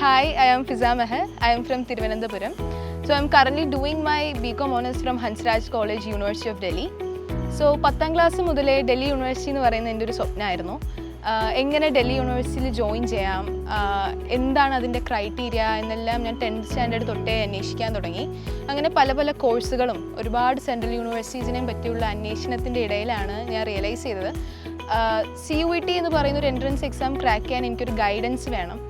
Hi, I am Fiza Meher. I am from Thiruvananthapuram. So I am currently doing my BCom Honours from Hansraj College, University of Delhi. So 10th class മുതലേ Delhi university എന്ന് പറയുന്നത് എൻ്റെ ഒരു സ്വപ്നമായിരുന്നു. എങ്ങനെ ഡൽഹി യൂണിവേഴ്സിറ്റിയിൽ join ചെയ്യാം, എന്താണ് അതിൻ്റെ ക്രൈറ്റീരിയ എന്നെല്ലാം ഞാൻ 10th സ്റ്റാൻഡേർഡ് തൊട്ടേ അന്വേഷിക്കാൻ തുടങ്ങി. അങ്ങനെ പല പല കോഴ്സുകളും ഒരുപാട് സെൻട്രൽ യൂണിവേഴ്സിറ്റീസിനെയും പറ്റിയുള്ള അന്വേഷണത്തിൻ്റെ ഇടയിലാണ് ഞാൻ റിയലൈസ് ചെയ്തത് CUET എന്ന് പറയുന്ന ഒരു എൻട്രൻസ് എക്സാം ക്രാക്ക് ചെയ്യാൻ എനിക്കൊരു ഗൈഡൻസ് വേണം,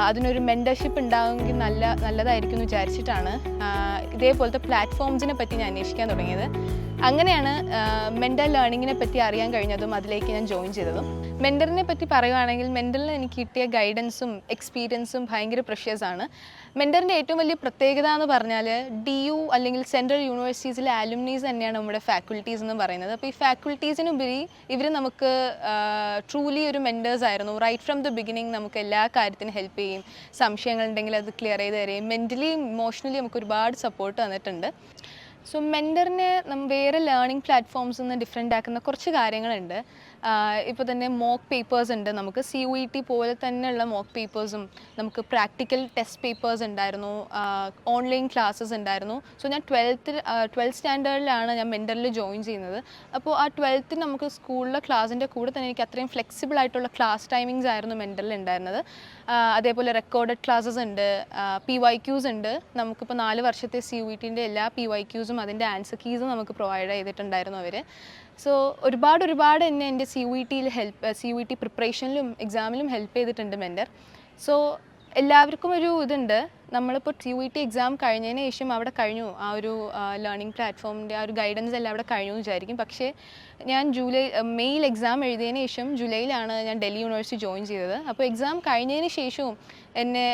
അതിനൊരു മെൻറ്റർഷിപ്പ് ഉണ്ടാകുമെങ്കിൽ നല്ലതായിരിക്കും എന്ന് വിചാരിച്ചിട്ടാണ് ഇതേപോലത്തെ പ്ലാറ്റ്ഫോംസിനെ പറ്റി ഞാൻ അന്വേഷിക്കാൻ തുടങ്ങിയത്. അങ്ങനെയാണ് മെൻ്റൽ ലേണിങ്ങിനെ പറ്റി അറിയാൻ കഴിഞ്ഞതും അതിലേക്ക് ഞാൻ ജോയിൻ ചെയ്തതും. മെൻ്ററിനെ പറ്റി പറയുകയാണെങ്കിൽ മെൻ്ററിൽ എനിക്ക് കിട്ടിയ ഗൈഡൻസും എക്സ്പീരിയൻസും ഭയങ്കര പ്രഷ്യസ് ആണ്. മെൻ്ററിൻ്റെ ഏറ്റവും വലിയ പ്രത്യേകത എന്ന് പറഞ്ഞാൽ DU അല്ലെങ്കിൽ സെൻട്രൽ യൂണിവേഴ്സിറ്റീസിലെ അലുമിനീസ് തന്നെയാണ് നമ്മുടെ ഫാക്കൽറ്റീസ് എന്ന് പറയുന്നത്. അപ്പോൾ ഈ ഫാക്കൽറ്റീസിനുപരി ഇവർ നമുക്ക് ട്രൂലി ഒരു മെൻറ്റേഴ്സ് ആയിരുന്നു. റൈറ്റ് ഫ്രം ദ ബിഗിനിങ് നമുക്ക് എല്ലാ കാര്യത്തിനും ഹെൽപ്പ് ചെയ്യും, സംശയങ്ങളുണ്ടെങ്കിൽ അത് ക്ലിയർ ചെയ്ത് തരും, മെൻ്റലി ഇമോഷണലി നമുക്ക് ഒരുപാട് സപ്പോർട്ട് തന്നിട്ടുണ്ട്. സോ മെൻ്ററിനെ വേറെ ലേണിംഗ് പ്ലാറ്റ്ഫോംസിൽ നിന്ന് ഡിഫറെൻ്റ് ആക്കുന്ന കുറച്ച് കാര്യങ്ങളുണ്ട്. ഇപ്പോൾ തന്നെ മോക്ക് പേപ്പേഴ്സ് ഉണ്ട്, നമുക്ക് CUET പോലെ തന്നെയുള്ള മോക്ക് പേപ്പേഴ്സും, നമുക്ക് പ്രാക്ടിക്കൽ ടെസ്റ്റ് പേപ്പേഴ്സ് ഉണ്ടായിരുന്നു, ഓൺലൈൻ ക്ലാസ്സസ് ഉണ്ടായിരുന്നു. സോ ഞാൻ 12th സ്റ്റാൻഡേർഡിലാണ് ഞാൻ മെൻ്ററിൽ ജോയിൻ ചെയ്യുന്നത്. അപ്പോൾ ആ 12th നമുക്ക് സ്കൂളിലെ ക്ലാസ്സിൻ്റെ കൂടെ തന്നെ എനിക്ക് അത്രയും ഫ്ലെക്സിബിൾ ആയിട്ടുള്ള ക്ലാസ് ടൈമിങ്സ് ആയിരുന്നു മെൻ്ററിൽ ഉണ്ടായിരുന്നത്. അതേപോലെ റെക്കോർഡഡ് ക്ലാസ്സസ് ഉണ്ട്, PYQs ഉണ്ട്. നമുക്കിപ്പോൾ 4 വർഷത്തെ CUETൻ്റെ എല്ലാ PYQs അതിൻ്റെ ആൻസർ കീസും നമുക്ക് പ്രൊവൈഡ് ചെയ്തിട്ടുണ്ടായിരുന്നു അവർ. സോ ഒരുപാട് എന്നെ എൻ്റെ CUET പ്രിപ്പറേഷനിലും എക്സാമിലും ഹെൽപ്പ് ചെയ്തിട്ടുണ്ട് മെൻ്റർ. സോ എല്ലാവർക്കും ഒരു ഇതുണ്ട്, നമ്മളിപ്പോൾ CUET എക്സാം കഴിഞ്ഞതിന് ശേഷം അവിടെ കഴിഞ്ഞു, ആ ഒരു ലേണിംഗ് പ്ലാറ്റ്ഫോമിൻ്റെ ആ ഒരു ഗൈഡൻസ് എല്ലാം അവിടെ കഴിഞ്ഞു എന്ന് വിചാരിക്കും. പക്ഷേ ഞാൻ മെയിൽ എക്സാം എഴുതിയതിന് ശേഷം ജൂലൈയിലാണ് ഞാൻ ഡൽഹി യൂണിവേഴ്സിറ്റി ജോയിൻ ചെയ്തത്. അപ്പോൾ എക്സാം കഴിഞ്ഞതിന് ശേഷവും എന്നെ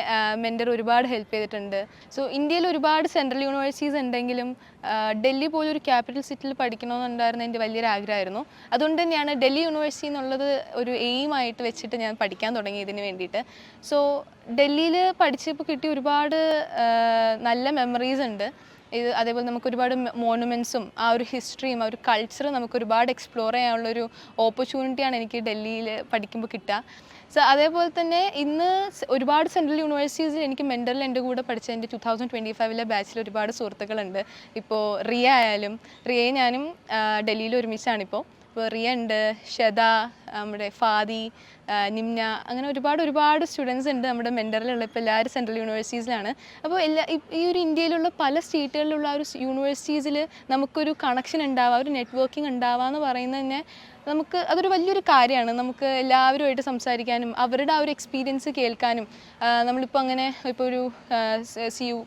മെൻ്റർ ഒരുപാട് ഹെൽപ്പ് ചെയ്തിട്ടുണ്ട്. സോ ഇന്ത്യയിൽ ഒരുപാട് സെൻട്രൽ യൂണിവേഴ്സിറ്റീസ് ഉണ്ടെങ്കിലും ഡൽഹി പോലൊരു ക്യാപിറ്റൽ സിറ്റിയിൽ പഠിക്കണമെന്നുണ്ടായിരുന്ന എൻ്റെ വലിയൊരു ആഗ്രഹമായിരുന്നു. അതുകൊണ്ട് തന്നെയാണ് ഡൽഹി യൂണിവേഴ്സിറ്റി എന്നുള്ളത് ഒരു എയിമായിട്ട് വെച്ചിട്ട് ഞാൻ പഠിക്കാൻ തുടങ്ങിയതിന് വേണ്ടിയിട്ട്. സോ ഡൽഹിയിൽ പഠിച്ചപ്പോൾ കിട്ടിയ ഒരുപാട് നല്ല മെമ്മറീസ് ഉണ്ട്. അതേപോലെ നമുക്ക് ഒരുപാട് മോണുമെൻറ്റ്സും ആ ഒരു ഹിസ്റ്ററിയും ആ ഒരു കൾച്ചറും നമുക്ക് ഒരുപാട് എക്സ്പ്ലോർ ചെയ്യാനുള്ളൊരു ഓപ്പർച്യൂണിറ്റിയാണ് എനിക്ക് ഡൽഹിയിൽ പഠിക്കുമ്പോൾ കിട്ടുക. സോ അതേപോലെ തന്നെ ഇന്ന് ഒരുപാട് സെൻട്രൽ യൂണിവേഴ്സിറ്റീസിൽ എനിക്ക് മെൻ്ററിൽ എൻ്റെ കൂടെ പഠിച്ച എൻ്റെ 2025 ബാച്ചിൽ ഒരുപാട് സുഹൃത്തുക്കളുണ്ട്. ഇപ്പോൾ റിയ ആയാലും, റിയയും ഞാനും ഡൽഹിയിൽ ഒരുമിച്ചാണിപ്പോൾ. ഇപ്പോൾ റിയ ഉണ്ട്, ഷെദ, നമ്മുടെ ഫാദി, നിംന, അങ്ങനെ ഒരുപാട് സ്റ്റുഡൻസ് ഉണ്ട് നമ്മുടെ മെൻ്ററിലുള്ള. ഇപ്പോൾ എല്ലാവരും സെൻട്രൽ യൂണിവേഴ്സിറ്റീസിലാണ്. അപ്പോൾ ഈ ഒരു ഇന്ത്യയിലുള്ള പല സ്റ്റേറ്റുകളിലുള്ള ആ ഒരു യൂണിവേഴ്സിറ്റീസിൽ നമുക്കൊരു കണക്ഷൻ ഉണ്ടാവുക, ഒരു നെറ്റ്വർക്കിംഗ് ഉണ്ടാവുക എന്ന് പറയുന്നത് തന്നെ നമുക്ക് അതൊരു വലിയൊരു കാര്യമാണ്. നമുക്ക് എല്ലാവരുമായിട്ട് സംസാരിക്കാനും അവരുടെ ആ ഒരു എക്സ്പീരിയൻസ് കേൾക്കാനും, നമ്മളിപ്പോൾ അങ്ങനെ ഇപ്പോൾ ഒരു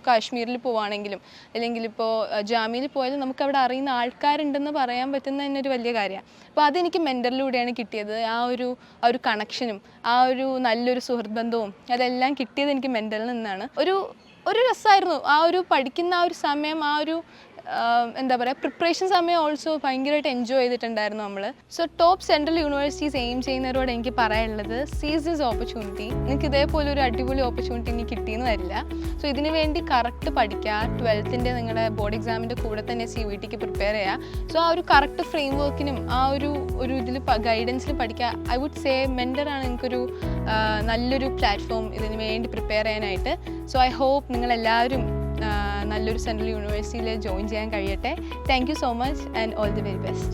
കാശ്മീരിൽ പോവുകയാണെങ്കിലും അല്ലെങ്കിൽ ഇപ്പോൾ ജാമ്യയിൽ പോയാലും നമുക്ക് അവിടെ അറിയുന്ന ആൾക്കാരുണ്ടെന്ന് പറയാൻ പറ്റുന്ന തന്നെ ഒരു വലിയ കാര്യമാണ്. അപ്പോൾ അതെനിക്ക് മെൻ്ററിലൂടെയാണ് കിട്ടിയത്. ആ ഒരു കണക്ഷനും ആ ഒരു നല്ലൊരു സുഹൃത്ത് ബന്ധവും അതെല്ലാം കിട്ടിയത് എനിക്ക് മെൻ്ററിൽ നിന്നാണ്. ഒരു രസമായിരുന്നു ആ ഒരു പഠിക്കുന്ന ആ ഒരു സമയം, ആ ഒരു എന്താ പറയുക പ്രിപ്പറേഷൻ സമയം ഓൾസോ ഭയങ്കരമായിട്ട് എൻജോയ് ചെയ്തിട്ടുണ്ടായിരുന്നു നമ്മൾ. So top central universities aim ചെയ്യുന്നവരോട് എനിക്ക് പറയാനുള്ളത്, സീസ് ദിസ് ഓപ്പർച്യൂണിറ്റി. നിങ്ങൾക്ക് ഇതേപോലെ ഒരു അടിപൊളി ഓപ്പർച്യൂണിറ്റി എനിക്ക് കിട്ടിയെന്ന് വരില്ല. സോ ഇതിനു വേണ്ടി കറക്റ്റ് പഠിക്കുക, 12th നിങ്ങളുടെ ബോർഡ് എക്സാമിൻ്റെ കൂടെ തന്നെ CUETക്ക് പ്രിപ്പയർ ചെയ്യുക. സോ ആ ഒരു കറക്റ്റ് ഫ്രെയിം വർക്കിനും ആ ഒരു ഇതിൽ ഗൈഡൻസിൽ പഠിക്കുക. ഐ വുഡ് സേ മെൻ്ററാണ് എനിക്കൊരു നല്ലൊരു പ്ലാറ്റ്ഫോം ഇതിന് വേണ്ടി പ്രിപ്പയർ ചെയ്യാനായിട്ട്. സോ ഐ ഹോപ്പ് നിങ്ങളെല്ലാവരും നല്ലൊരു സെൻട്രൽ യൂണിവേഴ്സിറ്റിയിൽ ജോയിൻ ചെയ്യാൻ കഴിയട്ടെ. Thank you so much and all the very best.